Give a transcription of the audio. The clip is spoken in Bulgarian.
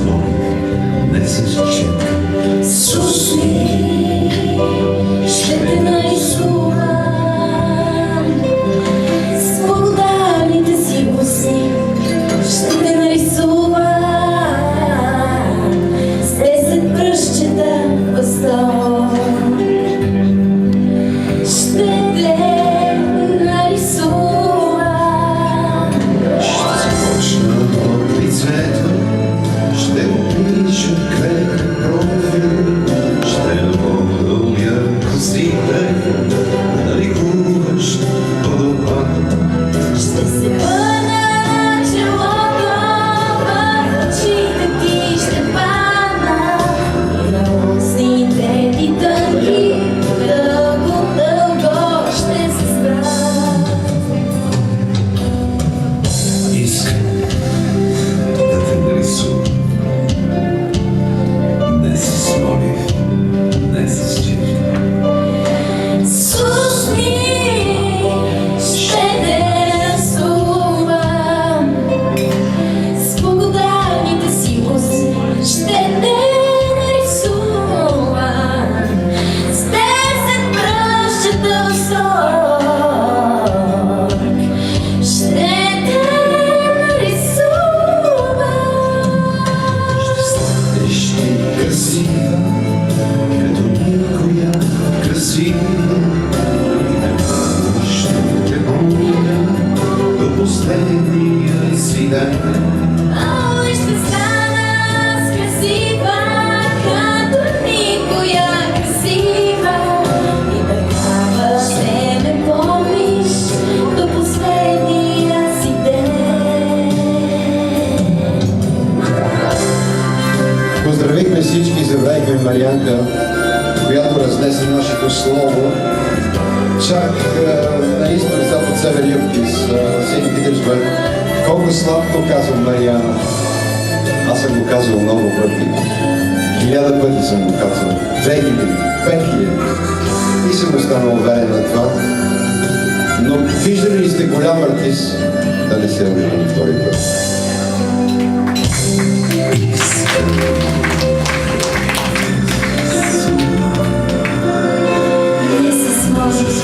смолив, не с четка. Susni, ще те нарисувам с благодарните си коси. Ще те нарисувам с 10 пръстчета възторг. Ще те нарисувам. Ще започна от лицето, ще опиша кретен профил, ще напомня костите, нарикуващ водопад. Ще се върна на челото, в очите ти ще падна и на устните ти тънки дълго, дълго ще се спра. Искам да те нарисувам, не с смолив, не с четка. Susni, ще те нарисувам с благодарните си коси. Ще те нарисувам с 10 пръстчета възторг. Ще те нарисувам. Станеш ти красива, като никоя красива. Ще те помня до последния си ден. Ой, ще стана с красива, като никоя красива. И такава ще ме помниш до последния си ден. Поздравихме всички, забравихме Марианка, която разнесе нашето слово. Чак на изток, запад, север, юг из Сейнт Питерсбърг. Колко сладко, казва Мариана. Аз съм го казвал много пъти. 1000 пъти съм го казвал. 2000, 5000. И съм останал уверен на това. Но виждали ли сте голям артист да не се ожени втори път? Не се сможеш